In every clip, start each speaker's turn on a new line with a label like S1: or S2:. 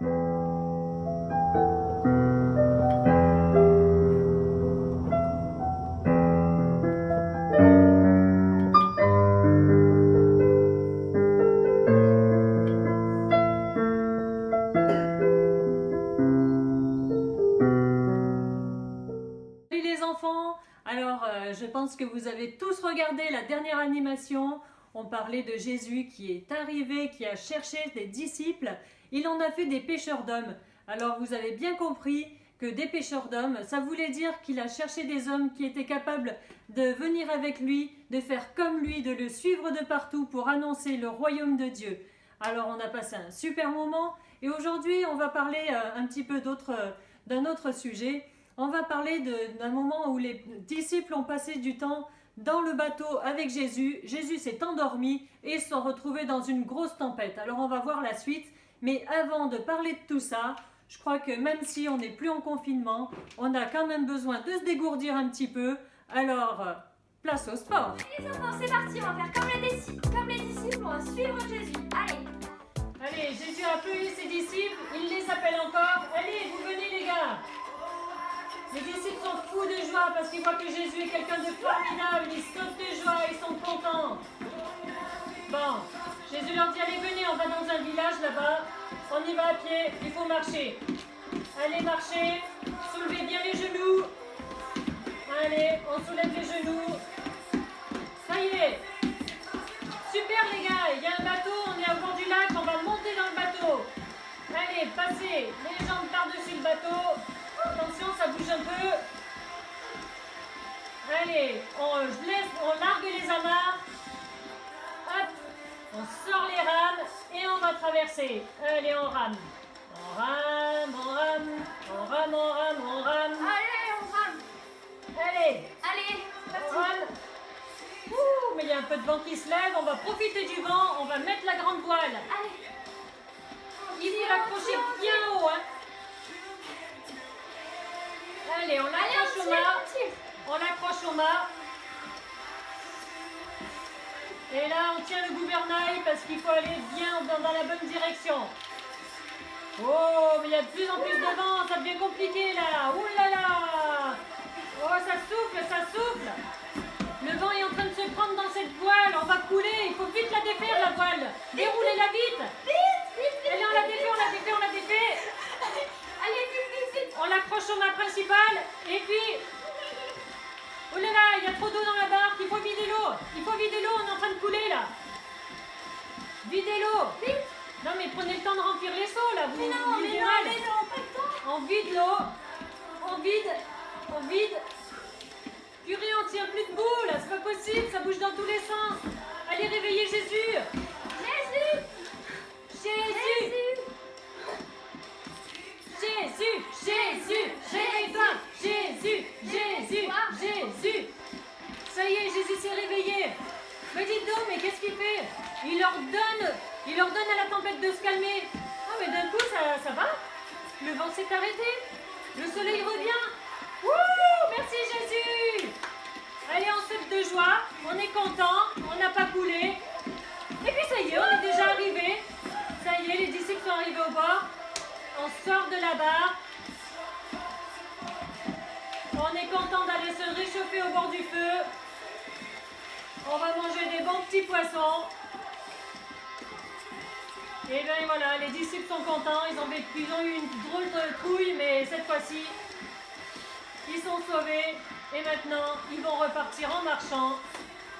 S1: Salut les enfants! Alors, je pense que vous avez tous regardé la dernière animation. On parlait de Jésus qui est arrivé, qui a cherché des disciples. Il en a fait des pêcheurs d'hommes. Alors, vous avez bien compris que des pêcheurs d'hommes, ça voulait dire qu'il a cherché des hommes qui étaient capables de venir avec lui, de faire comme lui, de le suivre de partout pour annoncer le royaume de Dieu. Alors, on a passé un super moment et aujourd'hui, on va parler un petit peu d'un autre sujet. On va parler d'un moment où les disciples ont passé du temps dans le bateau avec Jésus. Jésus s'est endormi et ils se sont retrouvés dans une grosse tempête. Alors on va voir la suite. Mais avant de parler de tout ça, je crois que même si on n'est plus en confinement, on a quand même besoin de se dégourdir un petit peu. Alors, place au sport.
S2: Les enfants, c'est parti, on va faire comme les disciples, on va suivre Jésus. Allez.
S1: Allez, Jésus a appelé ses disciples, il les appelle encore. Allez, vous venez les gars. Les disciples sont fous de joie parce qu'ils voient que Jésus est quelqu'un de formidable. Ils sautent de joie, ils sont contents. Bon, Jésus leur dit, allez venez, on va dans un village là-bas. On y va à pied, il faut marcher. Allez marcher, soulevez bien les genoux. Allez, on soulève les genoux. Ça y est. Super les gars, il y a un bateau, on est au bord du lac, on va monter dans le bateau. Allez, passez les jambes par-dessus le bateau. Attention, ça bouge un peu. Allez, on largue les amarres. Hop, on sort les rames et on va traverser. Allez, on rame. On rame, on rame, on rame, on rame, on rame.
S2: Allez, on rame.
S1: Allez,
S2: Allez,
S1: on
S2: parti.
S1: rame. Ouh, mais il y a un peu de vent qui se lève. On va profiter du vent. On va mettre la grande voile.
S2: Allez.
S1: Il faut l'accrocher bien haut, hein. Allez, on l'accroche au mât. On l'accroche au mât. Et là, on tient le gouvernail parce qu'il faut aller bien dans la bonne direction. Oh, mais il y a de plus en plus de vent. Ça devient compliqué, là. Ouh là là. Oh, ça souffle, ça souffle. Le vent est en train de se prendre dans cette voile. On va couler. Il faut vite la défaire, la voile. Déroulez-la vite.
S2: Vite.
S1: Allez, on la défait, on la défait, on la défait.
S2: Allez, vite.
S1: On l'accroche au mât principal et puis... Oh là là, il y a trop d'eau dans la barque, il faut vider l'eau. Il faut vider l'eau, on est en train de couler là. Videz l'eau.
S2: Vite.
S1: Non mais prenez le temps de remplir les seaux là, vous
S2: Mais
S1: vivez
S2: non,
S1: mal.
S2: pas le temps.
S1: On vide l'eau. On vide. Purée, on tient plus debout là, c'est pas possible, ça bouge dans tous les sens. Allez, réveillez Jésus.
S2: Jésus.
S1: Réveille-toi. Jésus. Ça y est, Jésus s'est réveillé. Mais dites donc, mais qu'est-ce qu'il fait? Il ordonne à la tempête de se calmer. Ah, mais d'un coup, ça va. Le vent s'est arrêté. Le soleil revient. Wouh! Merci Jésus. Allez, on saute de joie. On est content. On n'a pas coulé. Et puis ça y est, on est déjà arrivé. Ça y est, les disciples sont arrivés au bord. On sort de la barre. On est content d'aller se réchauffer au bord du feu. On va manger des bons petits poissons. Et bien voilà, les disciples sont contents. Ils ont eu une drôle de trouille, mais cette fois-ci, ils sont sauvés. Et maintenant, ils vont repartir en marchant.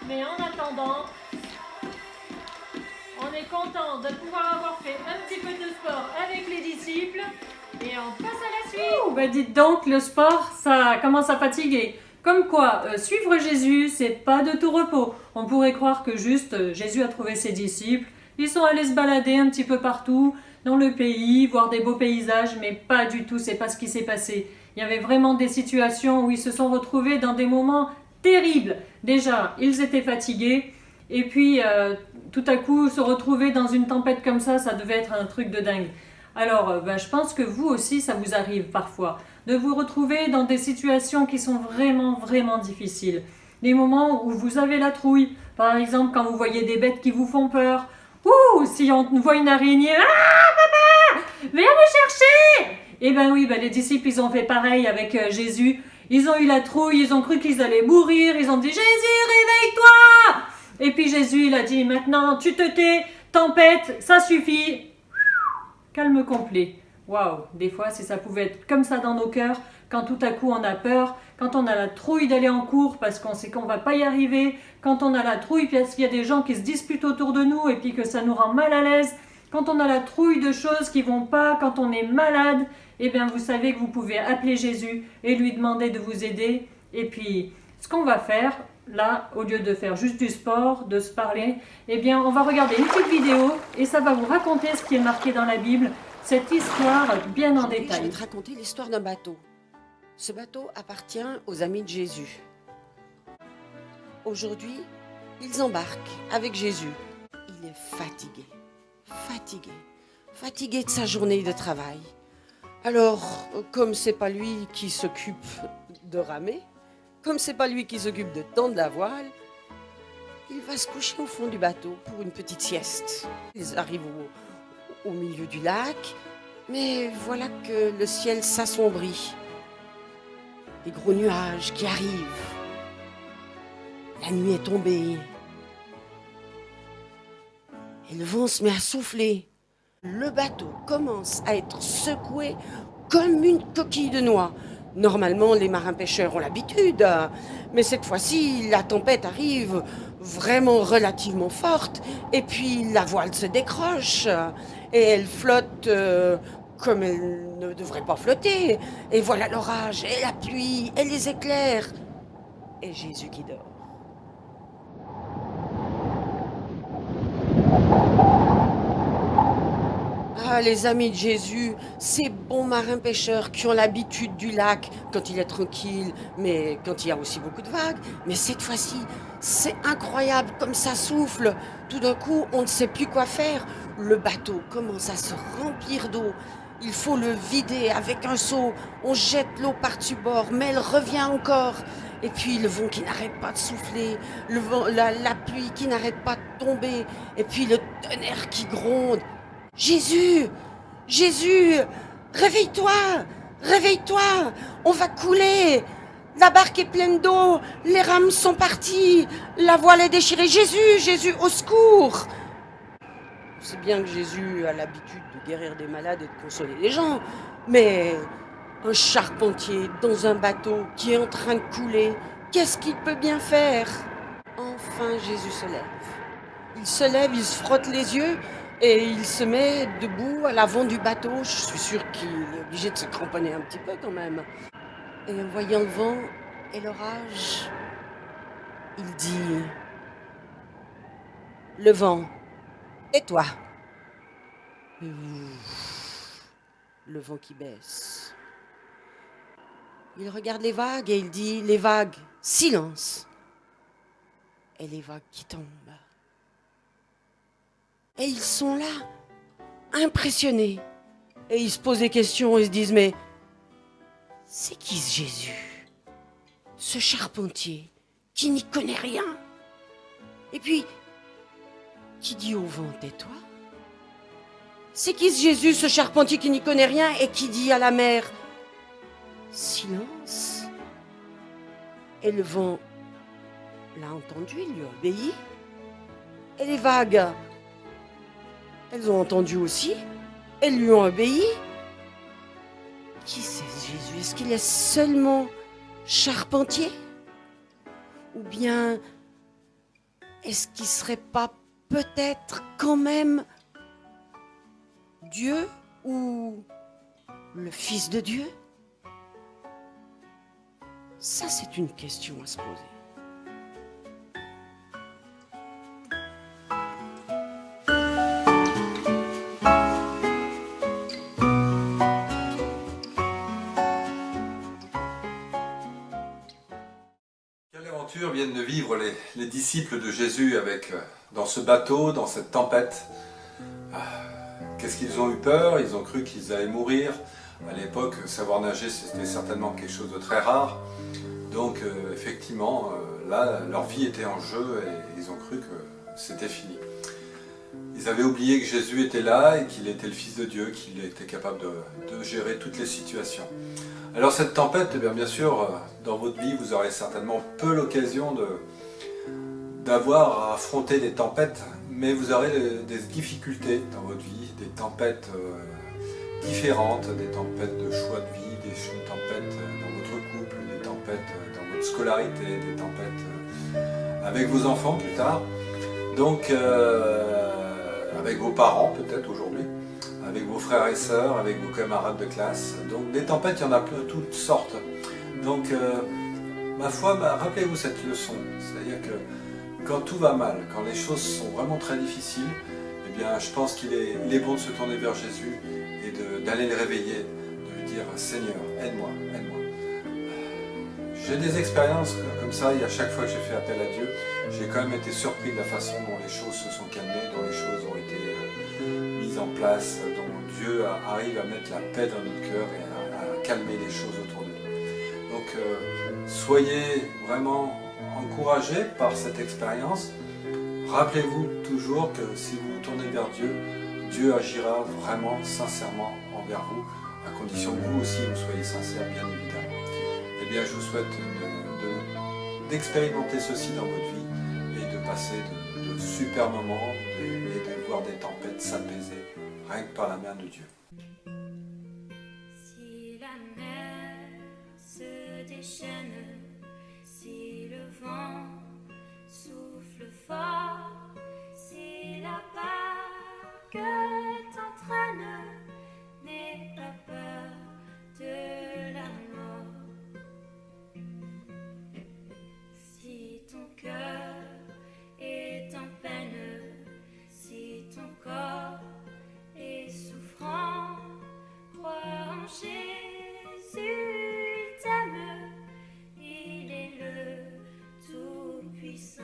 S1: Mais en attendant, on est content de pouvoir avoir fait un petit peu de sport avec les disciples. Et on passe à la suite. Bah dites donc, le sport, ça commence à fatiguer. Comme quoi, suivre Jésus, c'est pas de tout repos. On pourrait croire que juste Jésus a trouvé ses disciples. Ils sont allés se balader un petit peu partout dans le pays, voir des beaux paysages, mais pas du tout, c'est pas ce qui s'est passé. Il y avait vraiment des situations où ils se sont retrouvés dans des moments terribles. Déjà, ils étaient fatigués. Et puis, tout à coup, se retrouver dans une tempête comme ça devait être un truc de dingue. Alors, je pense que vous aussi, ça vous arrive parfois, de vous retrouver dans des situations qui sont vraiment, vraiment difficiles. Des moments où vous avez la trouille. Par exemple, quand vous voyez des bêtes qui vous font peur. Ou si on voit une araignée, « Ah, papa, viens me Et ben oui, les disciples, ils ont fait pareil avec Jésus. Ils ont eu la trouille, ils ont cru qu'ils allaient mourir, ils ont dit « Jésus, réveille-toi !» Et puis Jésus, il a dit « Maintenant, tu te tais, tempête, ça suffit !» Calme complet. Waouh, des fois, si ça pouvait être comme ça dans nos cœurs, quand tout à coup on a peur, quand on a la trouille d'aller en cours parce qu'on sait qu'on va pas y arriver, quand on a la trouille parce qu'il y a des gens qui se disputent autour de nous et puis que ça nous rend mal à l'aise, quand on a la trouille de choses qui vont pas, quand on est malade, eh bien vous savez que vous pouvez appeler Jésus et lui demander de vous aider. Et puis, ce qu'on va faire, là, au lieu de faire juste du sport, de se parler, eh bien on va regarder une petite vidéo et ça va vous raconter ce qui est marqué dans la Bible, cette histoire bien en détail.
S3: Je vais te raconter l'histoire d'un bateau. Ce bateau appartient aux amis de Jésus. Aujourd'hui, ils embarquent avec Jésus. Il est fatigué de sa journée de travail. Alors, comme c'est pas lui qui s'occupe de ramer, comme c'est pas lui qui s'occupe de tendre la voile, il va se coucher au fond du bateau pour une petite sieste. Ils arrivent au milieu du lac, mais voilà que le ciel s'assombrit. Des gros nuages qui arrivent. La nuit est tombée. Et le vent se met à souffler. Le bateau commence à être secoué comme une coquille de noix. Normalement, les marins-pêcheurs ont l'habitude, mais cette fois-ci, la tempête arrive vraiment relativement forte, et puis la voile se décroche, et elle flotte comme elle ne devrait pas flotter. Et voilà l'orage, et la pluie, et les éclairs, et Jésus qui dort. Ah, les amis de Jésus, ces bons marins-pêcheurs qui ont l'habitude du lac quand il est tranquille, mais quand il y a aussi beaucoup de vagues. Mais cette fois-ci, c'est incroyable comme ça souffle. Tout d'un coup, on ne sait plus quoi faire. Le bateau commence à se remplir d'eau. Il faut le vider avec un seau. On jette l'eau par-dessus bord, mais elle revient encore. Et puis le vent qui n'arrête pas de souffler, la pluie qui n'arrête pas de tomber, et puis le tonnerre qui gronde. Jésus, réveille-toi, on va couler. La barque est pleine d'eau, les rames sont parties, la voile est déchirée. Jésus, au secours. C'est bien que Jésus a l'habitude de guérir des malades et de consoler les gens, mais un charpentier dans un bateau qui est en train de couler, qu'est-ce qu'il peut bien faire? Enfin, Jésus se lève. Il se lève, il se frotte les yeux et il se met debout à l'avant du bateau. Je suis sûre qu'il est obligé de se cramponner un petit peu quand même. Et en voyant le vent et l'orage, il dit: le vent, tais-toi. Le vent qui baisse. Il regarde les vagues et il dit: les vagues, silence. Et les vagues qui tombent. Et ils sont là, impressionnés. Et ils se posent des questions et se disent: mais c'est qui ce Jésus? Ce charpentier qui n'y connaît rien. Et puis, qui dit au vent: tais-toi? C'est qui ce Jésus, ce charpentier qui n'y connaît rien et qui dit à la mer: silence? Et le vent l'a entendu, il lui a obéi. Et les vagues, elles ont entendu aussi, elles lui ont obéi. Qui c'est ce Jésus? Est-ce qu'il est seulement charpentier? Ou bien est-ce qu'il ne serait pas peut-être quand même Dieu ou le Fils de Dieu? Ça, c'est une question à se poser.
S4: Quelle aventure viennent de vivre les disciples de Jésus dans ce bateau, dans cette tempête. Qu'est-ce qu'ils ont eu peur? Ils ont cru qu'ils allaient mourir. À l'époque, savoir nager, c'était certainement quelque chose de très rare. Donc, effectivement, là, leur vie était en jeu et ils ont cru que c'était fini. Ils avaient oublié que Jésus était là et qu'il était le Fils de Dieu, qu'il était capable de gérer toutes les situations. Alors cette tempête, eh bien sûr, dans votre vie, vous aurez certainement peu l'occasion d'avoir à affronter des tempêtes, mais vous aurez des difficultés dans votre vie, des tempêtes différentes, des tempêtes de choix de vie, des tempêtes dans votre couple, des tempêtes dans votre scolarité, des tempêtes avec vos enfants plus tard, donc avec vos parents peut-être aujourd'hui, avec vos frères et sœurs, avec vos camarades de classe. Donc des tempêtes, il y en a de toutes sortes. Donc ma foi, rappelez-vous cette leçon, c'est-à-dire que quand tout va mal, quand les choses sont vraiment très difficiles, eh bien je pense qu'il est bon de se tourner vers Jésus et d'aller le réveiller, de lui dire « Seigneur, aide-moi, aide-moi ». J'ai des expériences comme ça, et à chaque fois que j'ai fait appel à Dieu, j'ai quand même été surpris de la façon dont les choses se sont calmées, dont les choses ont été mises en place, dont Dieu arrive à mettre la paix dans notre cœur et à calmer les choses autour de nous. Donc soyez vraiment encouragés par cette expérience. Rappelez-vous toujours que si vous vous tournez vers Dieu, Dieu agira vraiment sincèrement envers vous, à condition que vous aussi vous soyez sincères, bien évidemment. Eh bien, je vous souhaite d'expérimenter ceci dans votre vie et de passer de super moments et de voir des tempêtes s'apaiser, rien que par la main de Dieu.
S2: Si la mer se déchaîne, si le vent souffle fort, si la barque t'entraîne, n'aie pas peur de la mort. Si ton cœur est en peine, si ton corps est souffrant, crois en Jésus, il t'aime, il est le Tout-Puissant.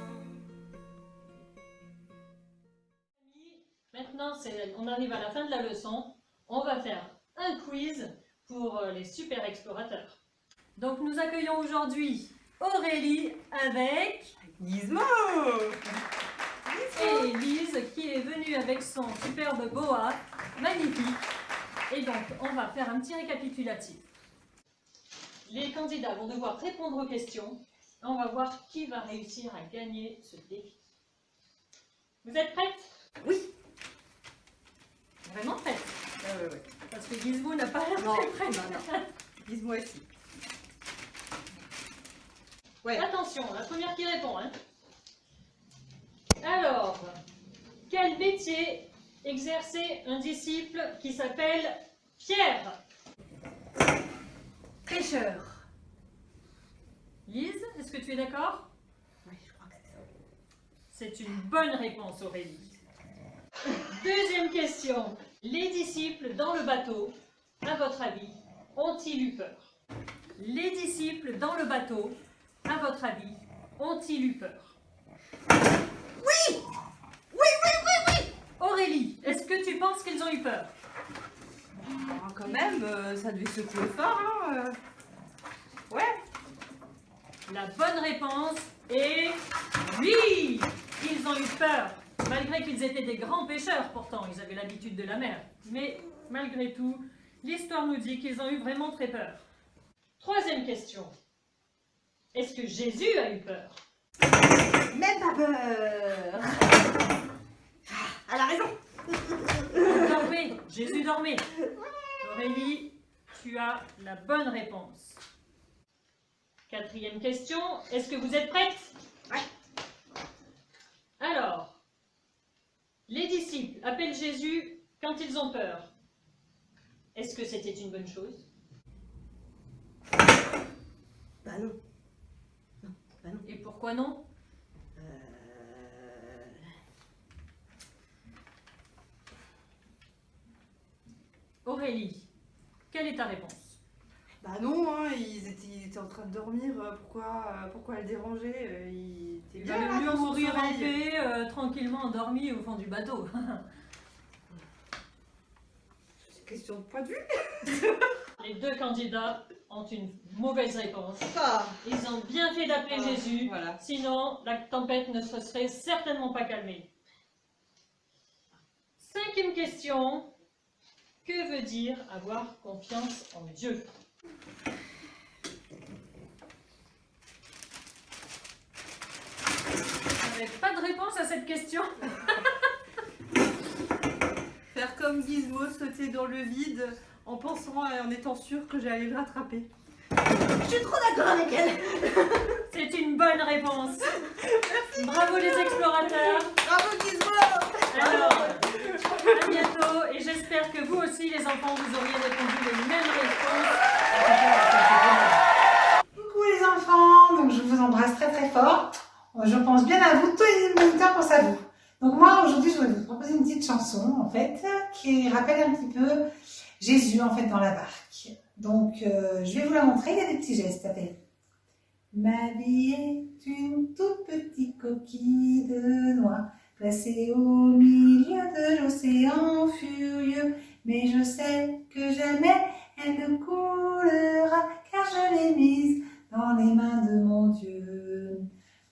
S1: Maintenant, on arrive à la fin de la leçon. On va faire un quiz pour les super explorateurs. Donc nous accueillons aujourd'hui Aurélie avec
S3: Gizmo.
S1: et Élise qui est venue avec son superbe boa, magnifique. Et donc on va faire un petit récapitulatif. Les candidats vont devoir répondre aux questions. On va voir qui va réussir à gagner ce défi. Vous êtes prêtes?
S3: Oui.
S1: Vraiment prêtes?
S3: Oui.
S1: Parce que Gizmo n'a pas l'air
S3: Non,
S1: très prête.
S3: non. Gizmo aussi. Ouais.
S1: Attention, la première qui répond. Hein. Alors, quel métier exerçait un disciple qui s'appelle Pierre?
S3: Pêcheur.
S1: Lise, est-ce que tu es d'accord?
S3: Oui, je crois que c'est ça.
S1: C'est une bonne réponse, Aurélie. Deuxième question. Les disciples dans le bateau, à votre avis, ont-ils eu peur? Les disciples dans le bateau, à votre avis, ont-ils eu peur?
S3: Oui.
S1: Aurélie, est-ce que tu penses qu'ils ont eu peur?
S3: Quand même, ça devait secouer fort, hein. Ouais.
S1: La bonne réponse est oui! Ils ont eu peur, malgré qu'ils étaient des grands pêcheurs pourtant, ils avaient l'habitude de la mer. Mais malgré tout, l'histoire nous dit qu'ils ont eu vraiment très peur. Troisième question. Est-ce que Jésus a eu peur?
S3: Même pas peur. Elle a raison.
S1: Dormez, Jésus dormait. Aurélie, tu as la bonne réponse. Quatrième question, est-ce que vous êtes prêtes?
S3: Ouais.
S1: Alors, les disciples appellent Jésus quand ils ont peur. Est-ce que c'était une bonne chose?
S3: Bah non. Non, bah non.
S1: Et pourquoi non? Aurélie, quelle est ta réponse?
S5: Bah non, hein, ils étaient en train de dormir, pourquoi le déranger? Il était
S1: Il
S5: bien
S1: valait
S5: là
S1: mieux
S5: pour son
S1: mourir en
S5: sommeil.
S1: paix, tranquillement endormi au fond du bateau.
S5: C'est question de point de vue.
S1: Les deux candidats ont une mauvaise réponse.
S3: Ah.
S1: Ils ont bien fait d'appeler Jésus,
S5: Voilà.
S1: sinon la tempête ne se serait certainement pas calmée. 5e question. Que veut dire avoir confiance en Dieu? Vous n'avez pas de réponse à cette question?
S5: Faire comme Gizmo, sauter dans le vide en pensant et en étant sûr que j'allais le rattraper. Je suis trop d'accord avec elle.
S1: C'est une bonne réponse. Bravo les explorateurs.
S5: Bravo Gizmo.
S1: Alors, à bientôt et j'espère que vous aussi les enfants vous auriez répondu les mêmes réponses.
S6: Coucou les enfants, donc je vous embrasse très très fort. Je pense bien à vous, tous les moniteurs pensent à vous. Donc moi aujourd'hui je vais vous proposer une petite chanson en fait qui rappelle un petit peu Jésus en fait dans la barque. Donc je vais vous la montrer, il y a des petits gestes. Ça fait ma vie est une toute petite coquille de noix placée au milieu de l'océan furieux, mais je sais que jamais elle ne coulera car je l'ai mise dans les mains de mon Dieu.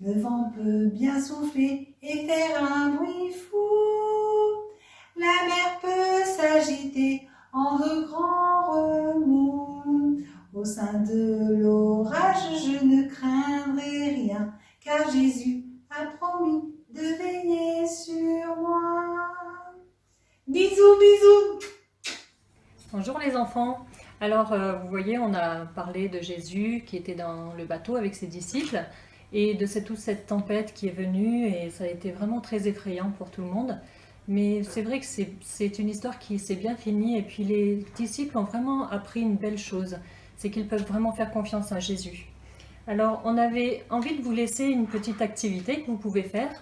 S6: Le vent peut bien souffler et faire un bruit fou. La mer peut s'agiter en de grands remous. Au sein de l'orage, je ne craindrai rien, car Jésus a promis de veiller sur moi. Bisous, bisous.
S1: Bonjour les enfants. Alors vous voyez, on a parlé de Jésus qui était dans le bateau avec ses disciples et de toute cette tempête qui est venue et ça a été vraiment très effrayant pour tout le monde. Mais c'est vrai que c'est une histoire qui s'est bien finie et puis les disciples ont vraiment appris une belle chose, c'est qu'ils peuvent vraiment faire confiance à Jésus. Alors on avait envie de vous laisser une petite activité que vous pouvez faire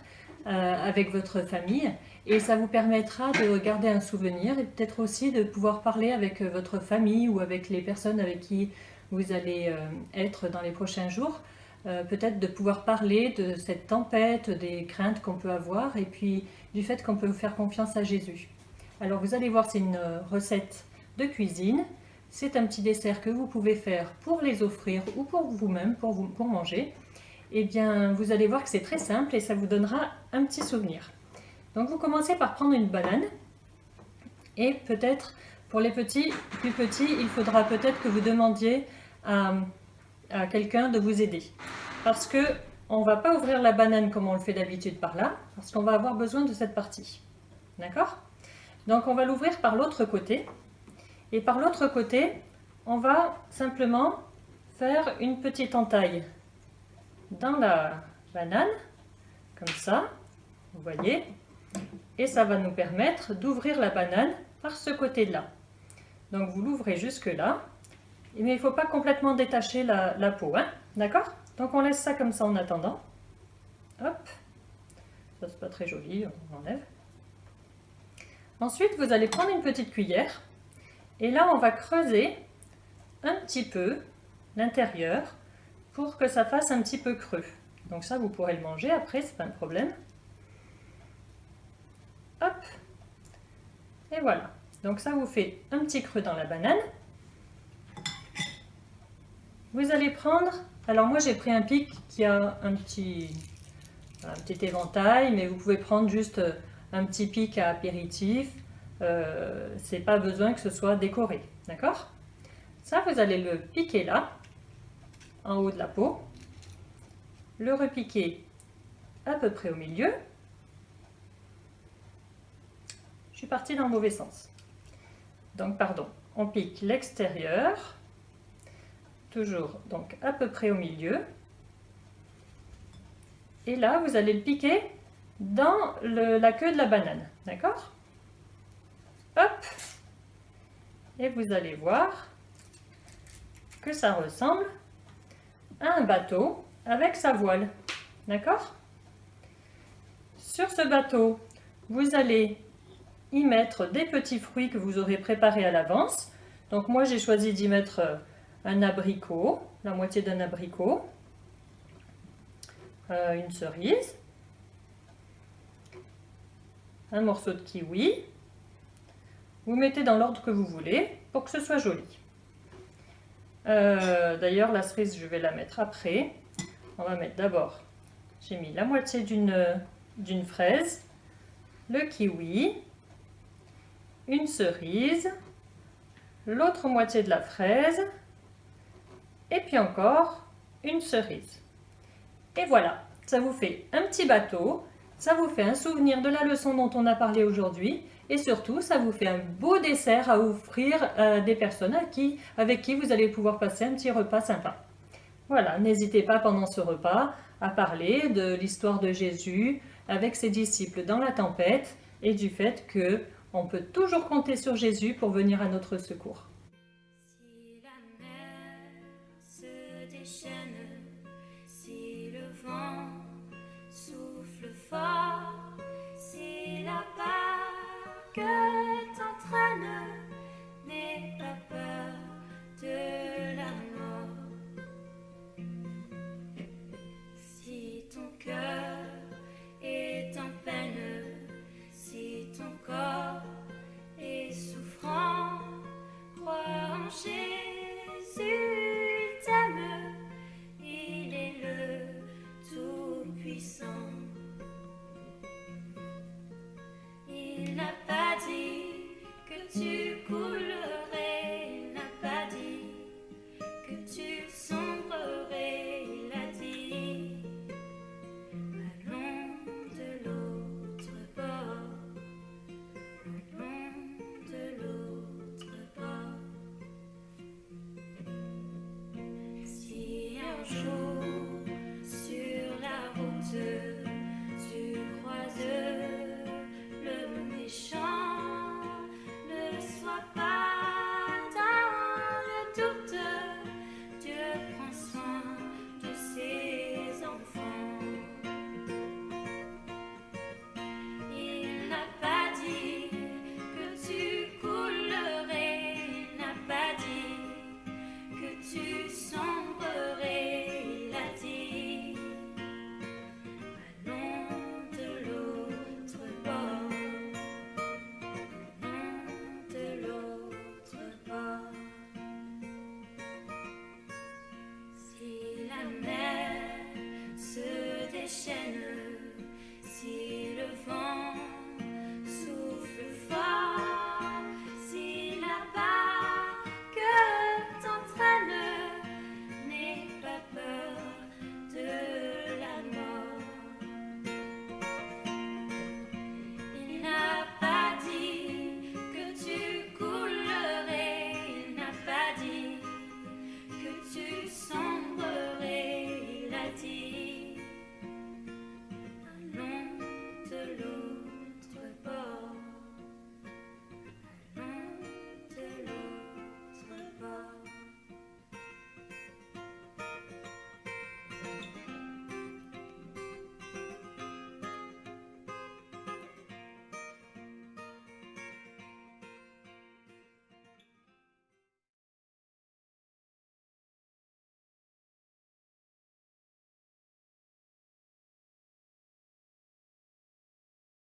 S1: avec votre famille et ça vous permettra de garder un souvenir et peut-être aussi de pouvoir parler avec votre famille ou avec les personnes avec qui vous allez être dans les prochains jours. Peut-être de pouvoir parler de cette tempête, des craintes qu'on peut avoir et puis du fait qu'on peut faire confiance à Jésus. Alors vous allez voir, c'est une recette de cuisine. C'est un petit dessert que vous pouvez faire pour les offrir ou pour vous-même, pour manger. Eh bien, vous allez voir que c'est très simple et ça vous donnera un petit souvenir. Donc vous commencez par prendre une banane et peut-être pour les plus petits, il faudra peut-être que vous demandiez à quelqu'un de vous aider. Parce que on ne va pas ouvrir la banane comme on le fait d'habitude par là, parce qu'on va avoir besoin de cette partie. D'accord? Donc on va l'ouvrir par l'autre côté. Et par l'autre côté, on va simplement faire une petite entaille dans la banane, comme ça, vous voyez. Et ça va nous permettre d'ouvrir la banane par ce côté-là. Donc vous l'ouvrez jusque là. Mais il ne faut pas complètement détacher la peau, hein? D'accord? Donc on laisse ça comme ça en attendant. Hop, ça c'est pas très joli, on enlève. Ensuite, vous allez prendre une petite cuillère et là on va creuser un petit peu l'intérieur pour que ça fasse un petit peu creux. Donc ça vous pourrez le manger après, c'est pas un problème. Hop, et voilà. Donc ça vous fait un petit creux dans la banane. Vous allez prendre, alors moi j'ai pris un pic qui a un petit éventail, mais vous pouvez prendre juste un petit pic à apéritif, c'est pas besoin que ce soit décoré, d'accord? Ça vous allez le piquer là, en haut de la peau, le repiquer à peu près au milieu. Je suis partie dans le mauvais sens. Donc pardon, on pique l'extérieur. Toujours donc à peu près au milieu. Et là, vous allez le piquer dans la queue de la banane. D'accord? Hop! Et vous allez voir que ça ressemble à un bateau avec sa voile. D'accord? Sur ce bateau, vous allez y mettre des petits fruits que vous aurez préparés à l'avance. Donc moi, j'ai choisi d'y mettre un abricot, la moitié d'un abricot, une cerise, un morceau de kiwi. Vous mettez dans l'ordre que vous voulez pour que ce soit joli. D'ailleurs, la cerise, je vais la mettre après. On va mettre d'abord, j'ai mis la moitié d'une fraise, le kiwi, une cerise, l'autre moitié de la fraise, et puis encore une cerise. Et voilà, ça vous fait un petit bateau, ça vous fait un souvenir de la leçon dont on a parlé aujourd'hui, et surtout, ça vous fait un beau dessert à offrir à des personnes avec qui vous allez pouvoir passer un petit repas sympa. Voilà, n'hésitez pas pendant ce repas à parler de l'histoire de Jésus avec ses disciples dans la tempête et du fait qu'on peut toujours compter sur Jésus pour venir à notre secours.
S2: Si la mer se déchaîne, si le vent souffle fort, si la barque t'entraîne, n'aie pas peur de la mort. Si ton cœur est en peine, si ton corps est souffrant, crois en Jésus.